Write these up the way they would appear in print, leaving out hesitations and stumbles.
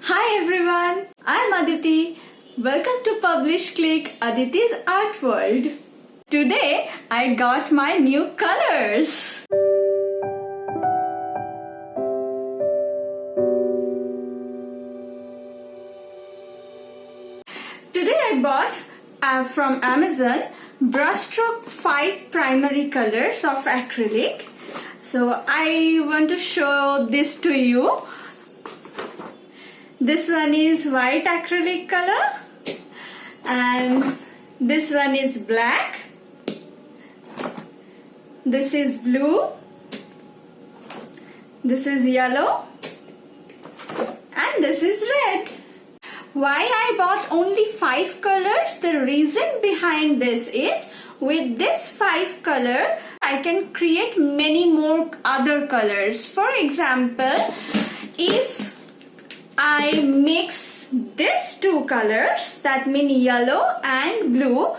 Hi everyone, I'm Aditi. Welcome to PublishClick, Aditi's Art World. Today I got my new colors. Today I bought from Amazon Brustro 5 primary colors of acrylic. So I want to show this to you. This one is white acrylic color and this one is black. This is blue. This is yellow and this is red. Why I bought only 5 colors? The reason behind this is with this 5 color I can create many more other colors. For example, if I mix these 2 colors, that means yellow and blue,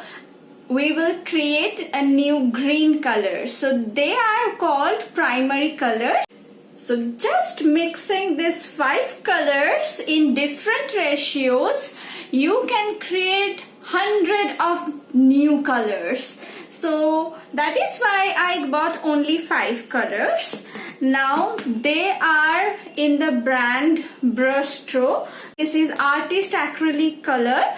we will create a new green color. So they are called primary colors. So just mixing these 5 colors in different ratios, you can create 100 of new colors. So that is why I bought only 5 colors. Now they are in the brand Brustro. This is Artist Acrylic Color.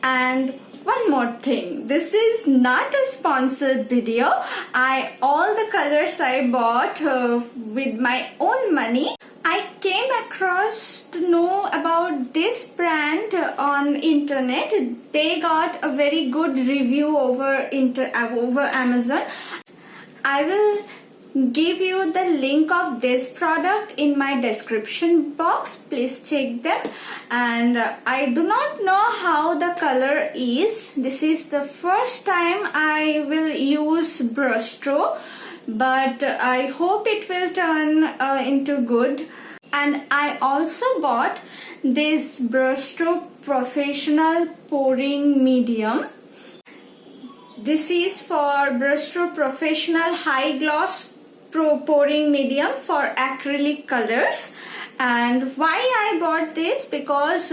And one more thing, this is not a sponsored video. All the colors I bought with my own money. I came across to know about this brand on internet. They got a very good review over Amazon. I will give you the link of this product in my description box. Please check them. And I do not know how the color is. This is the first time I will use Brustro, but I hope it will turn into good. And I also bought this Brustro Professional Pouring Medium. This is for Brustro Professional High Gloss Pouring Medium for acrylic colors. And why I bought this? Because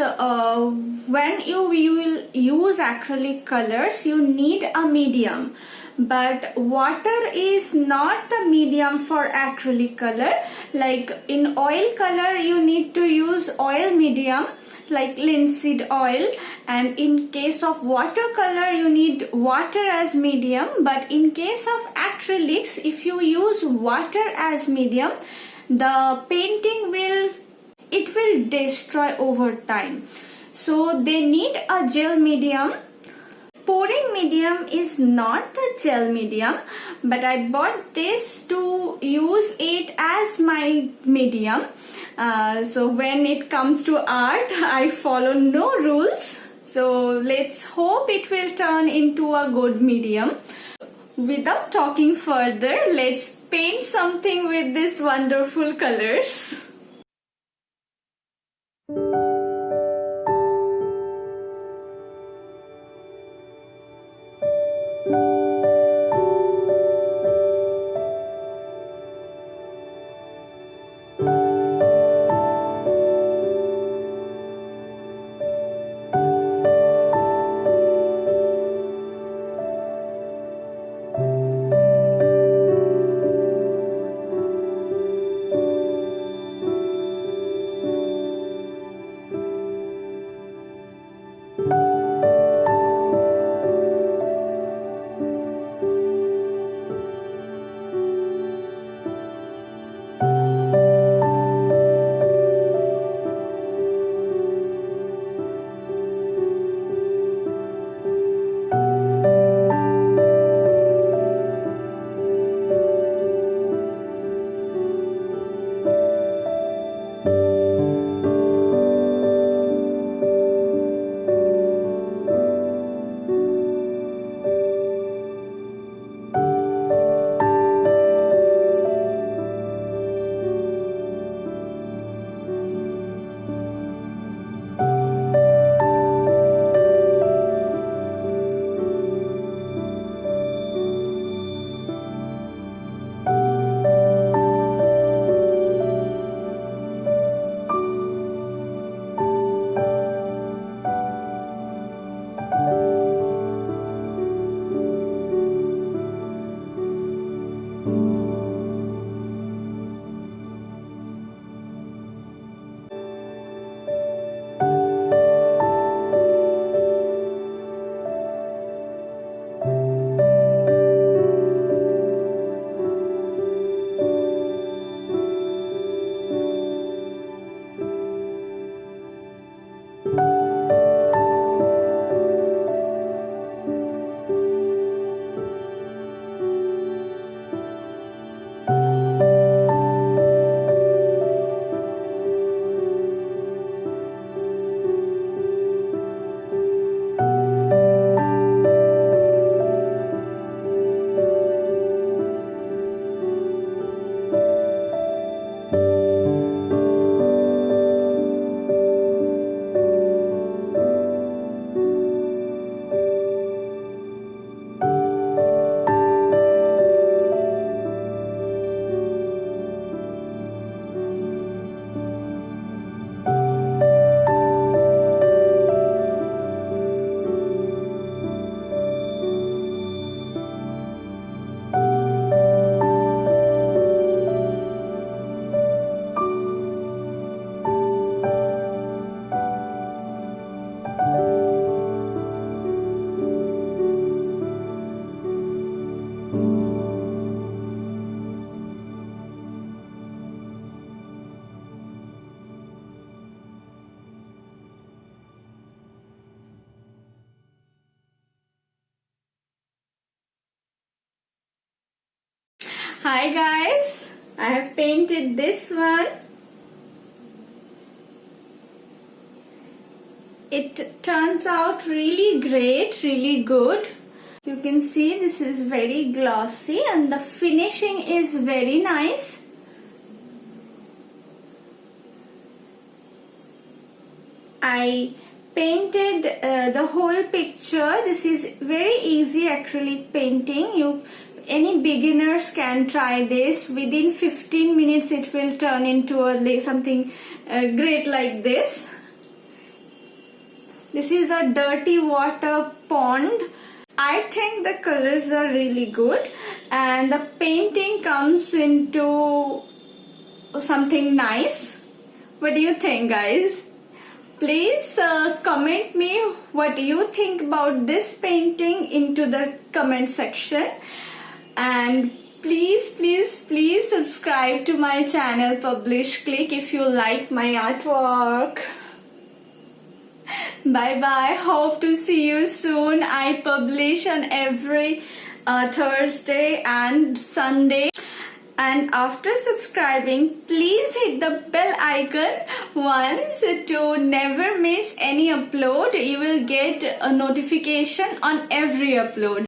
when you will use acrylic colors, you need a medium. But water is not the medium for acrylic color. Like in oil color, you need to use oil medium like linseed oil, and in case of watercolor you need water as medium. But in case of acrylics, if you use water as medium, the painting will destroy over time. So they need a gel medium. Pouring medium is not the gel medium, but I bought this to use it as my medium. So when it comes to art, I follow no rules. So let's hope it will turn into a good medium. Without talking further, let's paint something with these wonderful colors. Hi guys, I have painted this one. It turns out really great, really good. You can see this is very glossy and the finishing is very nice. I painted the whole picture. This is very easy acrylic painting. Any beginners can try this. Within 15 minutes it will turn into something great like this. This is a dirty water pond. I think the colors are really good and the painting comes into something nice. What do you think, guys? Please comment me what you think about this painting into the comment section, and please subscribe to my channel PublishClick if you like my artwork. Bye bye. Hope to see you soon. I publish on every Thursday and Sunday. And after subscribing, please hit the bell icon once to never miss any upload. You will get a notification on every upload.